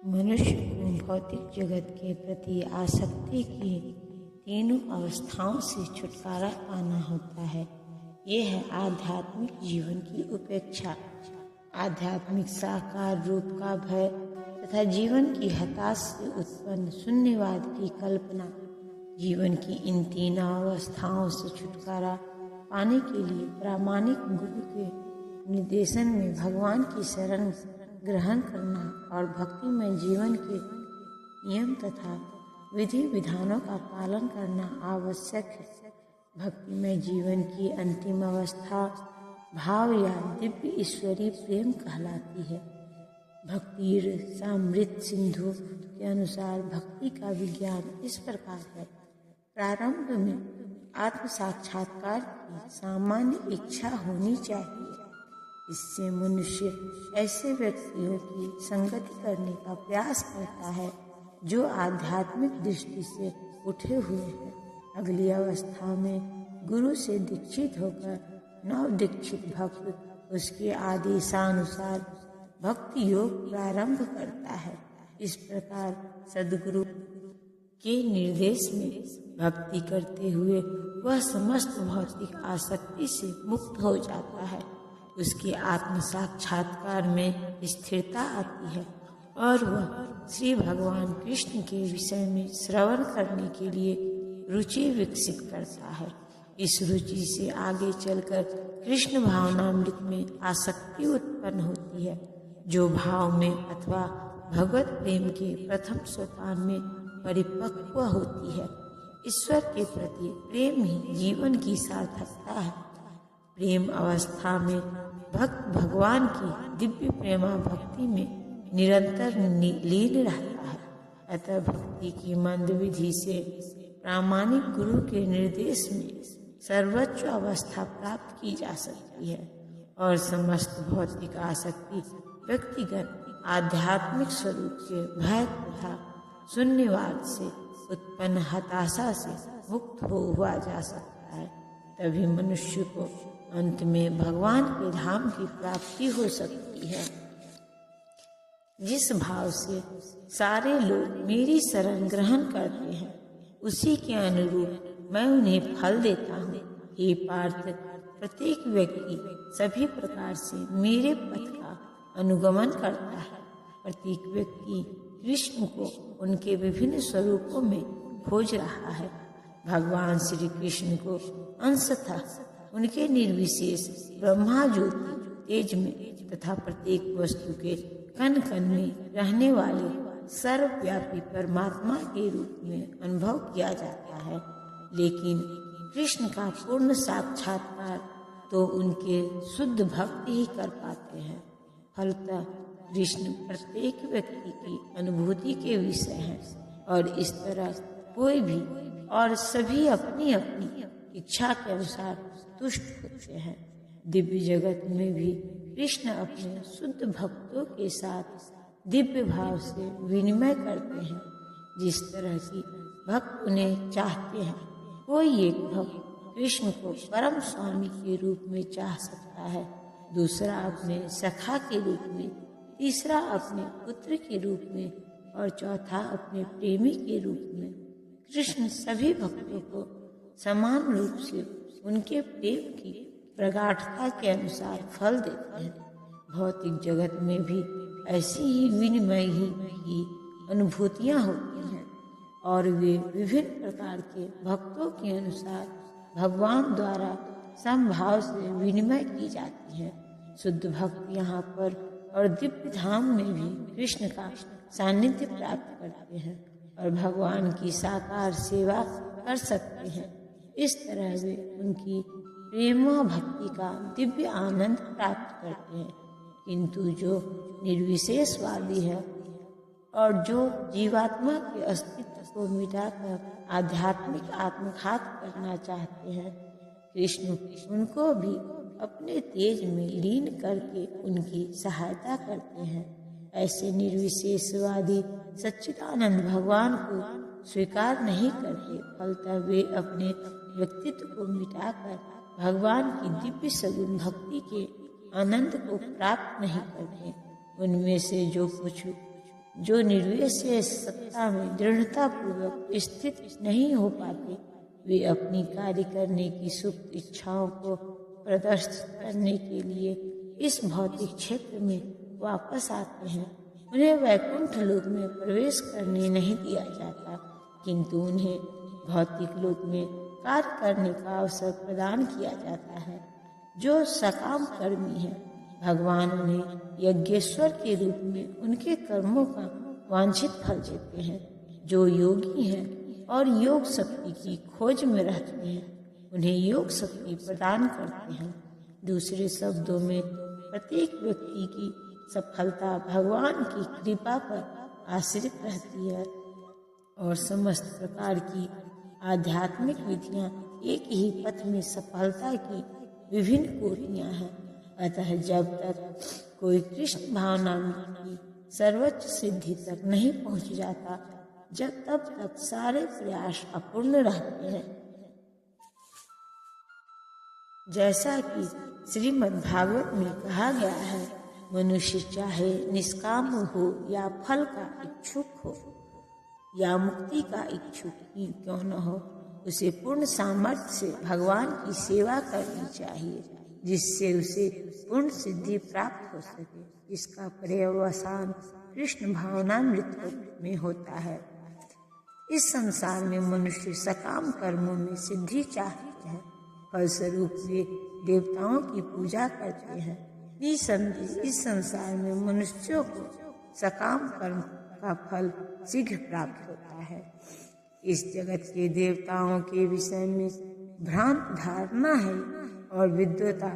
मनुष्य को भौतिक जगत के प्रति आसक्ति की तीनों अवस्थाओं से छुटकारा पाना होता है। ये है आध्यात्मिक जीवन की उपेक्षा, आध्यात्मिक साकार रूप का भय तथा जीवन की हताश से उत्पन्न शून्यवाद की कल्पना। जीवन की इन तीनों अवस्थाओं से छुटकारा पाने के लिए प्रामाणिक गुरु के निर्देशन में भगवान की शरण ग्रहण करना और भक्तिमय जीवन के नियम तथा विधि विधानों का पालन करना आवश्यक है। भक्तिमय जीवन की अंतिम अवस्था भाव या दिव्य ईश्वरीय प्रेम कहलाती है। भक्तिर सामृत सिंधु के अनुसार भक्ति का विज्ञान इस प्रकार है। प्रारंभ में आत्म साक्षात्कार की सामान्य इच्छा होनी चाहिए। इससे मनुष्य ऐसे व्यक्तियों की संगति करने का प्रयास करता है जो आध्यात्मिक दृष्टि से उठे हुए हैं। अगली अवस्था में गुरु से दीक्षित होकर नव दीक्षित भक्त उसके आदेशानुसार भक्ति योग प्रारंभ करता है। इस प्रकार सद्गुरु के निर्देश में भक्ति करते हुए वह समस्त भौतिक आसक्ति से मुक्त हो जाता है। उसके आत्म साक्षात्कार में स्थिरता आती है और वह श्री भगवान कृष्ण के विषय में श्रवण करने के लिए रुचि विकसित करता है। इस रुचि से आगे चलकर कृष्ण भावनामृत में आसक्ति उत्पन्न होती है, जो भाव में अथवा भगवत प्रेम के प्रथम सोपान में परिपक्व होती है। ईश्वर के प्रति प्रेम ही जीवन की सार्थकता है। प्रेम अवस्था में भक्त भगवान की दिव्य प्रेमा भक्ति में निरंतर लीन रहता है। अतः भक्ति की मंद विधि से प्रामाणिक गुरु के निर्देश में सर्वोच्च अवस्था प्राप्त की जा सकती है और समस्त भौतिक आसक्ति व्यक्तिगत आध्यात्मिक स्वरूप के भय तथा शून्यवाद से उत्पन्न हताशा से मुक्त हुआ जा सकता है। तभी मनुष्य को अंत में भगवान के धाम की प्राप्ति हो सकती है। जिस भाव से सारे लोग मेरी शरण ग्रहण करते हैं, उसी के अनुरूप मैं उन्हें फल देता हूँ। हे पार्थ, प्रत्येक व्यक्ति सभी प्रकार से मेरे पथ का अनुगमन करता है। प्रत्येक व्यक्ति कृष्ण को उनके विभिन्न स्वरूपों में खोज रहा है। भगवान श्री कृष्ण को अंशतः उनके निर्विशेष ब्रह्मा ज्योति तेज में तथा प्रत्येक वस्तु के कण कण में रहने वाले सर्वव्यापी परमात्मा के रूप में अनुभव किया जाता है। लेकिन कृष्ण का पूर्ण साक्षात्कार तो उनके शुद्ध भक्त ही कर पाते हैं। फलतः कृष्ण प्रत्येक व्यक्ति की अनुभूति के विषय हैं और इस तरह कोई भी और सभी अपनी अपनी इच्छा के अनुसार तुष्ट होते हैं। दिव्य जगत में भी कृष्ण अपने शुद्ध भक्तों के साथ दिव्य भाव से विनिमय करते हैं। जिस तरह की भक्त उन्हें चाहते हैं, कोई एक भक्त कृष्ण को परम स्वामी के रूप में चाह सकता है, दूसरा अपने सखा के रूप में, तीसरा अपने पुत्र के रूप में और चौथा अपने प्रेमी के रूप में। कृष्ण सभी भक्तों को समान रूप से उनके प्रेम की प्रगाढ़ता के अनुसार फल देते हैं। भौतिक जगत में भी ऐसी ही विनिमय ही की अनुभूतियां होती हैं और वे विभिन्न प्रकार के भक्तों के अनुसार भगवान द्वारा समभाव से विनिमय की जाती है। शुद्ध भक्त यहाँ पर और दिव्य धाम में भी कृष्ण का सानिध्य प्राप्त करते हैं और भगवान की साकार सेवा कर सकते हैं। इस तरह वे उनकी प्रेम भक्ति का दिव्य आनंद प्राप्त करते हैं। किंतु जो निर्विशेषवादी है और जो जीवात्मा के अस्तित्व को मिटाकर आध्यात्मिक आत्मघात करना चाहते हैं, कृष्ण उनको भी अपने तेज में लीन करके उनकी सहायता करते हैं। ऐसे निर्विशेषवादी सच्चिदानंद भगवान को स्वीकार नहीं करते। फलतः वे अपने व्यक्तित्व को मिटाकर भगवान की दिव्य सगुण भक्ति के आनंद को प्राप्त नहीं करते। उनमें से जो कुछ जो निर्विशेष सत्ता में दृढ़ता पूर्वक स्थित नहीं हो पाते, वे अपनी कार्य करने की सुप्त इच्छाओं को प्रदर्शित करने के लिए इस भौतिक क्षेत्र में वापस आते हैं। उन्हें वैकुंठ लोक में प्रवेश करने नहीं दिया जाता, किंतु उन्हें भौतिक लोक में कार्य करने का अवसर प्रदान किया जाता है। जो सकाम कर्मी है, भगवान उन्हें यज्ञेश्वर के रूप में उनके कर्मों का वांछित फल देते हैं। जो योगी हैं और योग शक्ति की खोज में रहते हैं, उन्हें योग शक्ति प्रदान करते हैं। दूसरे शब्दों में, प्रत्येक व्यक्ति की सफलता भगवान की कृपा पर आश्रित रहती है और समस्त प्रकार की आध्यात्मिक विधियां एक ही पथ में सफलता की विभिन्न कोटियां हैं। अतः जब तक कोई कृष्ण भावना की सर्वोच्च सिद्धि तक नहीं पहुंच जाता, तब तक सारे प्रयास अपूर्ण रहते हैं। जैसा कि श्रीमद् भागवत में कहा गया है, मनुष्य चाहे निष्काम हो या फल का इच्छुक हो या मुक्ति का इच्छुक ही क्यों न हो, उसे पूर्ण सामर्थ्य से भगवान की सेवा करनी चाहिए, जिससे उसे पूर्ण सिद्धि प्राप्त हो सके। इसका पर्यवसान कृष्ण भावनामृत में होता है। इस संसार में मनुष्य सकाम कर्मों में सिद्धि चाहते हैं, फलस्वरूप वे देवताओं की पूजा करते हैं। निसंदेह इस संसार में मनुष्यों को सकाम कर्म का फल शीघ्र प्राप्त होता है। इस जगत के देवताओं के विषय में भ्रांत धारणा है और विद्वता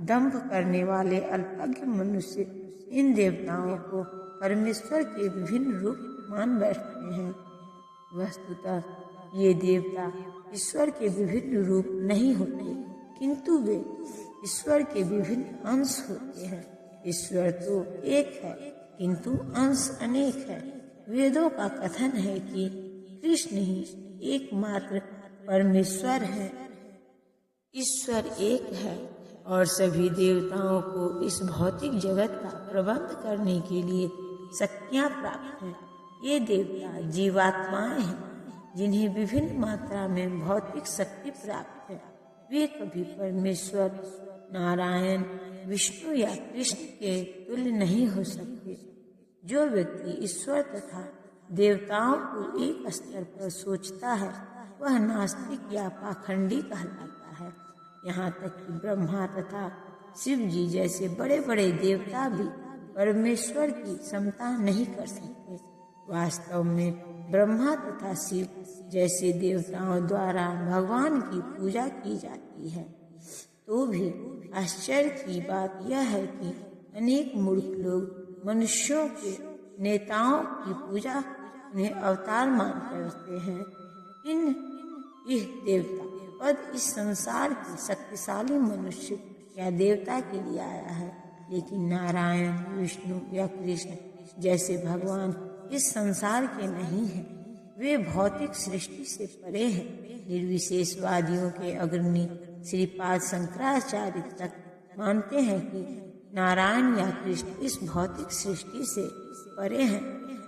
दंभ करने वाले अल्पज्ञ मनुष्य इन देवताओं को परमेश्वर के विभिन्न रूप मान बैठते हैं। वस्तुतः ये देवता ईश्वर के विभिन्न रूप नहीं होते, किंतु वे ईश्वर के विभिन्न अंश होते हैं। ईश्वर तो एक है, किंतु अंश अनेक है। वेदों का कथन है कि कृष्ण ही एकमात्र परमेश्वर है। ईश्वर एक है और सभी देवताओं को इस भौतिक जगत का प्रबंध करने के लिए शक्तियां प्राप्त हैं। ये देवता जीवात्माएं हैं, जिन्हें विभिन्न मात्रा में भौतिक शक्ति प्राप्त है। वे कभी परमेश्वर, नारायण, विष्णु या कृष्ण के तुल्य नहीं हो सकते। जो व्यक्ति ईश्वर तथा देवताओं को एक स्तर पर सोचता है, वह नास्तिक या पाखंडी कहलाता है। यहाँ तक कि ब्रह्मा तथा शिव जी जैसे बड़े बड़े देवता भी परमेश्वर की समता नहीं कर सकते। वास्तव में ब्रह्मा तथा शिव जैसे देवताओं द्वारा भगवान की पूजा की जाती है। तो भी आश्चर्य की बात यह है कि अनेक मूर्ख लोग मनुष्यों के नेताओं की पूजा उन्हें अवतार मान करते हैं। यह देवता पद इस संसार के शक्तिशाली मनुष्य या देवता के लिए आया है, लेकिन नारायण, विष्णु या कृष्ण जैसे भगवान इस संसार के नहीं हैं। वे भौतिक सृष्टि से परे हैं। निर्विशेषवादियों के अग्रणी श्रीपाद शंकराचार्य तक मानते हैं कि नारायण या कृष्ण इस भौतिक सृष्टि से परे हैं।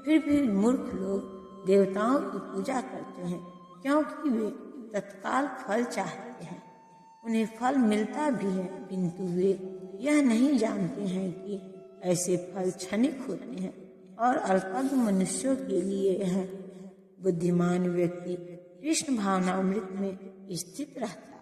फिर भी मूर्ख लोग देवताओं की पूजा करते हैं, क्योंकि वे तत्काल फल चाहते हैं। उन्हें फल मिलता भी है, किंतु वे यह नहीं जानते हैं कि ऐसे फल क्षणिक होते हैं और अल्पज्ञ मनुष्यों के लिए है। बुद्धिमान व्यक्ति कृष्ण भावनामृत में स्थित रहता है।